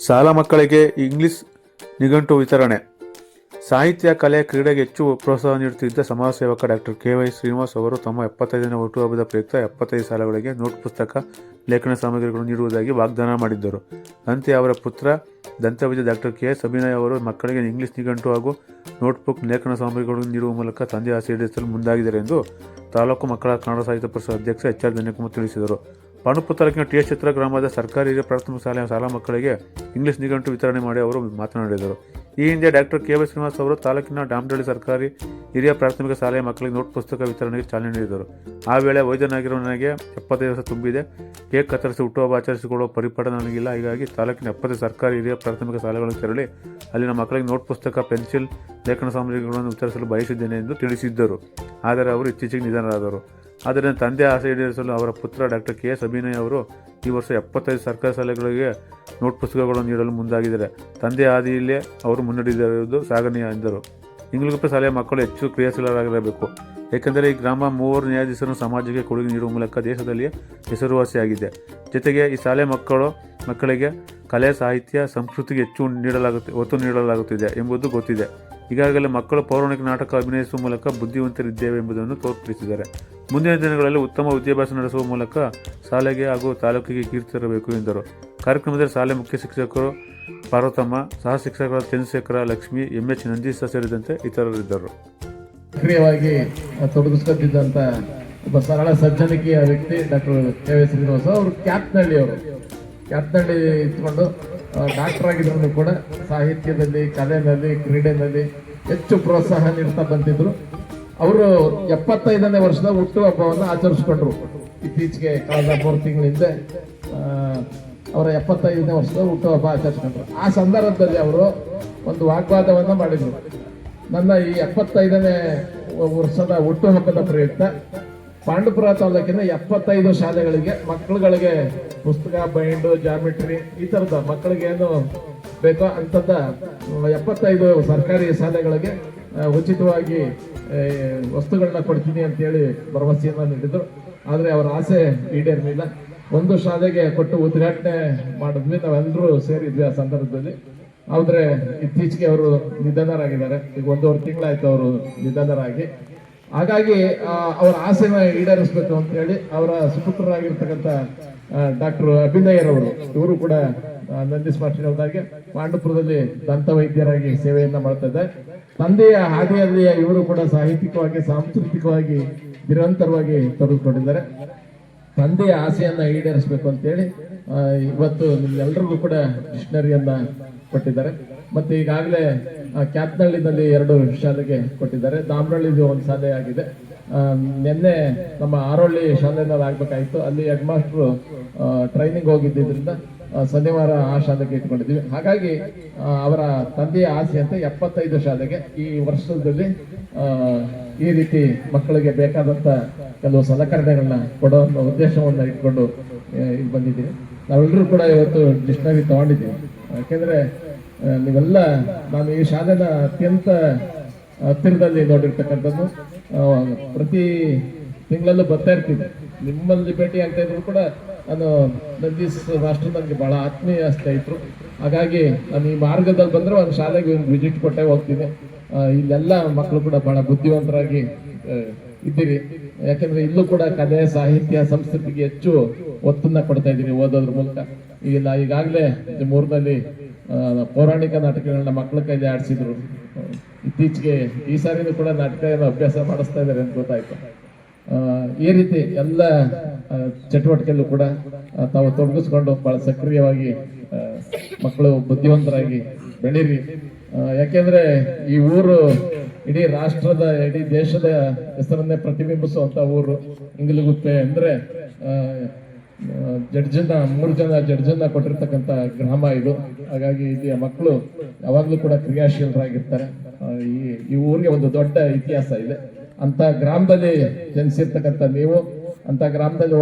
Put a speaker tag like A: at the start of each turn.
A: ಶಾಲ ಮಕ್ಕಳಿಗೆ ಇಂಗ್ಲಿಷ್ ನಿಘಂಟು ವಿತರಣೆ. ಸಾಹಿತ್ಯ, ಕಲೆ, ಕ್ರೀಡೆಗೆ ಹೆಚ್ಚು ಪ್ರೋತ್ಸಾಹ ನೀಡುತ್ತಿದ್ದ ಸಮಾಜ ಸೇವಕ ಡಾಕ್ಟರ್ ಕೆ.ವೈ. ಶ್ರೀನಿವಾಸ್ ಅವರು ತಮ್ಮ 75ನೇ ಹುಟ್ಟುಹಬ್ಬದ ಪ್ರಯುಕ್ತ 75 ಶಾಲೆಗಳಿಗೆ ನೋಟ್ ಪುಸ್ತಕ, ಲೇಖನ ಸಾಮಗ್ರಿಗಳನ್ನು ನೀಡುವುದಾಗಿ ವಾಗ್ದಾನ ಮಾಡಿದ್ದರು. ಅಂತೆಯೇ ಅವರ ಪುತ್ರ ದಂತವೈದ್ಯ ಡಾಕ್ಟರ್ ಕೆ.ಎಸ್. ಅಭಿನಯ್ ಅವರು ಮಕ್ಕಳಿಗೆ ಇಂಗ್ಲಿಷ್ ನಿಘಂಟು ಹಾಗೂ ನೋಟ್ಬುಕ್, ಲೇಖನ ಸಾಮಗ್ರಿಗಳನ್ನು ನೀಡುವ ಮೂಲಕ ತಂದೆ ಆಸೆ ಈಡೇರಿಸಲು ಮುಂದಾಗಿದ್ದಾರೆ ಎಂದು ತಾಲೂಕು ಮಕ್ಕಳ ಕನ್ನಡ ಸಾಹಿತ್ಯ ಪರಿಷತ್ ಅಧ್ಯಕ್ಷ ಎಚ್.ಆರ್. ಧನ್ಯಕುಮಾರ್ ತಿಳಿಸಿದರು. ಪಾಂಡುಪುರ ತಾಲೂಕಿನ ಟಿ.ಎಸ್. ಚಿತ್ರ ಗ್ರಾಮದ ಸರ್ಕಾರಿ ಹಿರಿಯ ಪ್ರಾಥಮಿಕ ಶಾಲಾ ಮಕ್ಕಳಿಗೆ ಇಂಗ್ಲಿಷ್ ನಿಘಂಟು ವಿತರಣೆ ಮಾಡಿ ಅವರು ಮಾತನಾಡಿದರು. ಈ ಹಿಂದೆ ಡಾಕ್ಟರ್ ಕೆ.ವೈ. ಶ್ರೀನಿವಾಸ್ ಅವರು ತಾಲೂಕಿನ ಡಾಮರಹಳ್ಳಿ ಸರ್ಕಾರಿ ಹಿರಿಯ ಪ್ರಾಥಮಿಕ ಶಾಲೆಯ ಮಕ್ಕಳಿಗೆ ನೋಟ್ ಪುಸ್ತಕ ವಿತರಣೆಗೆ ಚಾಲನೆ ನೀಡಿದರು. ಆ ವೇಳೆ ವೈದ್ಯನಾಗಿರುವ ನನಗೆ 75 ವರ್ಷ ತುಂಬಿದೆ, ಕೇಕ್ ಕತ್ತರಿಸಿ ಹುಟ್ಟುಹಬ್ಬ ಆಚರಿಸಿಕೊಳ್ಳುವ ಪರಿಪಾಠ ನನಗಿಲ್ಲ. ಹೀಗಾಗಿ ತಾಲೂಕಿನ 70 ಸರ್ಕಾರಿ ಹಿರಿಯ ಪ್ರಾಥಮಿಕ ಶಾಲೆಗಳಿಗೆ ತೆರಳಿ ಅಲ್ಲಿನ ಮಕ್ಕಳಿಗೆ ನೋಟ್ ಪುಸ್ತಕ, ಪೆನ್ಸಿಲ್, ಲೇಖನ ಸಾಮಗ್ರಿಗಳನ್ನು ವಿತರಿಸಲು ಬಯಸಿದ್ದೇನೆ ಎಂದು ತಿಳಿಸಿದ್ದರು. ಆದರೆ ಅವರು ಇತ್ತೀಚೆಗೆ ನಿಧನರಾದರು. ಆದ್ದರಿಂದ ತಂದೆ ಆಸೆ ಈಡೇರಿಸಲು ಅವರ ಪುತ್ರ ಡಾಕ್ಟರ್ ಕೆ.ಎಸ್. ಅಭಿನಯ್ ಅವರು ಈ ವರ್ಷ 75 ಸರ್ಕಾರಿ ಶಾಲೆಗಳಿಗೆ ನೋಟ್ ಪುಸ್ತಕಗಳನ್ನು ನೀಡಲು ಮುಂದಾಗಿದ್ದಾರೆ. ತಂದೆ ಹಾದಿಯಲ್ಲೇ ಅವರು ಮುನ್ನಡೆದಿರುವುದು ಶ್ಲಾಘನೀಯ ಎಂದರು. ಇಂಗ್ಲಿಷ್ ಶಾಲೆಯ ಮಕ್ಕಳು ಹೆಚ್ಚು ಕ್ರಿಯಾಶೀಲರಾಗಿರಬೇಕು, ಏಕೆಂದರೆ ಈ ಗ್ರಾಮ 3 ನ್ಯಾಯಾಧೀಶರು ಸಮಾಜಕ್ಕೆ ಕೊಡುಗೆ ನೀಡುವ ಮೂಲಕ ದೇಶದಲ್ಲಿಯೇ ಹೆಸರುವಾಸಿಯಾಗಿದೆ. ಜೊತೆಗೆ ಈ ಶಾಲೆ ಮಕ್ಕಳಿಗೆ ಕಲೆ, ಸಾಹಿತ್ಯ, ಸಂಸ್ಕೃತಿಗೆ ಹೆಚ್ಚು ಒತ್ತು ನೀಡಲಾಗುತ್ತಿದೆ ಎಂಬುದು ಗೊತ್ತಿದೆ. ಈಗಾಗಲೇ ಮಕ್ಕಳು ಪೌರಾಣಿಕ ನಾಟಕ ಅಭಿನಯಿಸುವ ಮೂಲಕ ಬುದ್ಧಿವಂತರಿದ್ದೇವೆ ಎಂಬುದನ್ನು ತೋರ್ಪಡಿಸಿದ್ದಾರೆ. ಮುಂದಿನ ದಿನಗಳಲ್ಲಿ ಉತ್ತಮ ವಿದ್ಯಾಭ್ಯಾಸ ನಡೆಸುವ ಮೂಲಕ ಶಾಲೆಗೆ ಹಾಗೂ ತಾಲೂಕಿಗೆ ಕೀರ್ತಿ ತರಬೇಕು ಎಂದರು. ಕಾರ್ಯಕ್ರಮದಲ್ಲಿ ಶಾಲೆ ಮುಖ್ಯ ಶಿಕ್ಷಕರು ಪಾರ್ವತಮ್ಮ, ಸಹ ಶಿಕ್ಷಕರಾದ ಚಂದ್ರಶೇಖರ, ಲಕ್ಷ್ಮಿ, ಎಂ.ಎಚ್. ನಂದೀಶ ಸೇರಿದಂತೆ ಇತರರಿದ್ದರು.
B: ಸಕ್ರಿಯವಾಗಿ ತೊಡಗಿಸ್ಕೊತಿದ್ದಂಥ ಒಬ್ಬ ಸರಳ ಸಜ್ಜನಿಕೆಯ ವ್ಯಕ್ತಿ ಡಾಕ್ಟರ್ ಕೆ.ವೈ. ಶ್ರೀನಿವಾಸ ಅವರು. ಕ್ಯಾಪ್ನಳ್ಳಿ ಇಟ್ಕೊಂಡು ಡಾಕ್ಟರ್ ಆಗಿದ್ರು ಕೂಡ ಸಾಹಿತ್ಯದಲ್ಲಿ, ಕಲೆಯಲ್ಲಿ, ಕ್ರೀಡೆಯಲ್ಲಿ ಹೆಚ್ಚು ಪ್ರೋತ್ಸಾಹ ನೀಡ್ತಾ ಬಂದಿದ್ರು. ಅವರು 75ನೇ ವರ್ಷದ ಹುಟ್ಟುಹಬ್ಬವನ್ನು ಆಚರಿಸ್ಕೊಂಡ್ರು. ಇತ್ತೀಚೆಗೆ ಕಳೆದ 3 ತಿಂಗಳಿಂದ ಅವರ 75ನೇ ವರ್ಷದ ಹುಟ್ಟುಹಬ್ಬ ಆಚರಿಸ್ಕೊಂಡ್ರು. ಆ ಸಂದರ್ಭದಲ್ಲಿ ಅವರು ಒಂದು ವಾಗ್ವಾದವನ್ನು ಮಾಡಿದ್ರು. ನನ್ನ ಈ 75ನೇ ವರ್ಷದ ಹುಟ್ಟುಹಬ್ಬದ ಪ್ರಯುಕ್ತ ಪಾಂಡುಪುರ ತಾಲೂಕಿನ 75 ಶಾಲೆಗಳಿಗೆ ಮಕ್ಕಳುಗಳಿಗೆ ಪುಸ್ತಕ, ಬೈಂಡು, ಜಾಮಿಟ್ರಿ ಈ ಥರದ ಮಕ್ಕಳಿಗೆ ಏನು ಬೇಕೋ ಅಂಥದ್ದ 75 ಸರ್ಕಾರಿ ಶಾಲೆಗಳಿಗೆ ಉಚಿತವಾಗಿ ವಸ್ತುಗಳನ್ನ ಕೊಡ್ತೀನಿ ಅಂತೇಳಿ ಭರವಸೆಯನ್ನು ನೀಡಿದ್ರು. ಆದರೆ ಅವರ ಆಸೆ ಈಡೇರಲಿಲ್ಲ. ಒಂದು ಶಾಲೆಗೆ ಕೊಟ್ಟು ಉದ್ಘಾಟನೆ ಮಾಡಿದ್ವಿ, ನಾವೆಲ್ಲರೂ ಸೇರಿದ್ವಿ ಆ ಸಂದರ್ಭದಲ್ಲಿ. ಆದರೆ ಇತ್ತೀಚೆಗೆ ಅವರು ನಿಧನರಾಗಿದ್ದಾರೆ. ಈಗ 1.5 ತಿಂಗಳಾಯ್ತು ಅವರು ನಿಧನರಾಗಿ. ಹಾಗಾಗಿ ಅವರ ಆಸೆನ ಈಡೇರಿಸಬೇಕು ಅಂತ ಹೇಳಿ ಅವರ ಸುಪುತ್ರರಾಗಿರ್ತಕ್ಕಂಥ ಡಾಕ್ಟರ್ ಅಭಿನಯರವರು, ಇವರು ಕೂಡ ನಂದೀಶ್ ಮಾಸ್ಟರ್ಗೆ ಪಾಂಡುಪುರದಲ್ಲಿ ದಂತವೈದ್ಯರಾಗಿ ಸೇವೆಯನ್ನ ಮಾಡ್ತಾ ಇದ್ದಾರೆ. ತಂದೆಯ ಹಾದಿಯಲ್ಲಿ ಇವರು ಕೂಡ ಸಾಹಿತ್ಯಿಕವಾಗಿ, ಸಾಂಸ್ಕೃತಿಕವಾಗಿ ನಿರಂತರವಾಗಿ ತೊಡಗಿಕೊಂಡಿದ್ದಾರೆ. ತಂದೆಯ ಆಸೆಯನ್ನ ಈಡೇರಿಸಬೇಕು ಅಂತೇಳಿ ಇವತ್ತು ನಿಮ್ಗೆಲ್ರಿಗೂ ಕೂಡ ಡಿಕ್ಷನರಿಯನ್ನ ಕೊಟ್ಟಿದ್ದಾರೆ. ಮತ್ತೆ ಈಗಾಗಲೇ ಕ್ಯಾತ್ನಹಳ್ಳಿನಲ್ಲಿ 2 ಶಾಲೆಗೆ ಕೊಟ್ಟಿದ್ದಾರೆ. ದಾಮರಹಳ್ಳಿದು 1 ಶಾಲೆ ಆಗಿದೆ. ನಿನ್ನೆ ನಮ್ಮ ಆರೋಳ್ಳಿ ಶಾಲೆನಲ್ಲಿ ಆಗ್ಬೇಕಾಯ್ತು, ಅಲ್ಲಿ ಹೆಡ್ ಮಾಸ್ಟ್ರು ಟ್ರೈನಿಂಗ್ ಹೋಗಿದ್ದರಿಂದ ಶನಿವಾರ ಆ ಶಾಲೆಗೆ ಇಟ್ಕೊಂಡಿದ್ವಿ. ಹಾಗಾಗಿ ಅವರ ತಂದೆಯ ಆಸೆ ಅಂತ 75 ಶಾಲೆಗೆ ಈ ವರ್ಷದಲ್ಲಿ ಈ ರೀತಿ ಮಕ್ಕಳಿಗೆ ಬೇಕಾದಂತ ಕೆಲವು ಸಲಕರಣೆಗಳನ್ನ ಕೊಡೋ ಉದ್ದೇಶವನ್ನ ಇಟ್ಕೊಂಡು ಇಲ್ಲಿ ಬಂದಿದ್ದೀವಿ. ನಾವೆಲ್ಲರೂ ಕೂಡ ಇವತ್ತು ಡಿಕ್ಷನರಿ ತಗೊಂಡಿದ್ದೀವಿ. ಯಾಕೆಂದ್ರೆ ನೀವೆಲ್ಲ, ನಾನು ಈ ಶಾಲೆನ ಅತ್ಯಂತ ಹತ್ತಿರದಲ್ಲಿ ನೋಡಿರ್ತಕ್ಕಂಥದ್ದು. ಪ್ರತಿ ತಿಂಗಳಲ್ಲೂ ಬರ್ತಾ ಇರ್ತೀನಿ. ನಿಮ್ಮಲ್ಲಿ ಭೇಟಿ ಆಗ್ತಾ ಇದ್ರು ಕೂಡ ನಾನು ನಂದೀಶ್ ಮಾಸ್ಟರ್ ನನಗೆ ಬಹಳ ಆತ್ಮೀಯ ಸ್ನೇಹಿತರು. ಹಾಗಾಗಿ ನಾನು ಈ ಮಾರ್ಗದಲ್ಲಿ ಬಂದರೆ ಒಂದು ಶಾಲೆಗೆ ವಿಸಿಟ್ ಕೊಟ್ಟೆ ಹೋಗ್ತೀನಿ. ಇಲ್ಲೆಲ್ಲ ಮಕ್ಕಳು ಕೂಡ ಬಹಳ ಬುದ್ಧಿವಂತರಾಗಿ ಇದ್ದೀರಿ. ಯಾಕೆಂದ್ರೆ ಇಲ್ಲೂ ಕೂಡ ಕಲೆ, ಸಾಹಿತ್ಯ, ಸಂಸ್ಕೃತಿಗೆ ಹೆಚ್ಚು ಒತ್ತನ್ನ ಕೊಡ್ತಾ ಇದ್ದೀರಿ ಓದೋದ್ರ ಮೂಲಕ. ಈಗಾಗಲೇ ಮೂರ್ನಲ್ಲಿ ಪೌರಾಣಿಕ ನಾಟಕಗಳನ್ನ ಮಕ್ಕಳ ಕೈಲಿ ಆಡಿಸಿದ್ರು. ಇತ್ತೀಚೆಗೆ ಈ ಸಾರಿನೂ ಕೂಡ ನಾಟಕ ಅಭ್ಯಾಸ ಮಾಡಿಸ್ತಾ ಇದ್ದಾರೆ ಅಂತ ಗೊತ್ತಾಯ್ತು. ಈ ರೀತಿ ಎಲ್ಲ ಚಟುವಟಿಕೆಯಲ್ಲೂ ಕೂಡ ತಾವು ತೊಡಗಿಸ್ಕೊಂಡು ಬಹಳ ಸಕ್ರಿಯವಾಗಿ ಮಕ್ಕಳು ಬುದ್ಧಿವಂತರಾಗಿ ಬೆಳೀರಿ. ಯಾಕೆಂದ್ರೆ ಈ ಊರು ಇಡೀ ರಾಷ್ಟ್ರದ, ಇಡೀ ದೇಶದ ಹೆಸರನ್ನೇ ಪ್ರತಿಬಿಂಬಿಸುವಂತ ಊರು. ಇಂಗಲಗುಪ್ಪೆ ಅಂದ್ರೆ ಮೂರು ಜನ ಜಡ್ಜನ್ನ ಕೊಟ್ಟಿರ್ತಕ್ಕಂಥ ಗ್ರಾಮ ಇದು. ಹಾಗಾಗಿ ಇಲ್ಲಿಯ ಮಕ್ಕಳು ಯಾವಾಗ್ಲೂ ಕೂಡ ಕ್ರಿಯಾಶೀಲರಾಗಿರ್ತಾರೆ. ಈ ಊರಿಗೆ ಒಂದು ದೊಡ್ಡ ಇತಿಹಾಸ ಇದೆ. ಅಂತ ಗ್ರಾಮದಲ್ಲಿ ಜನಿಸಿರ್ತಕ್ಕಂಥ ನೀವು, ಅಂತ ಗ್ರಾಮದಲ್ಲಿ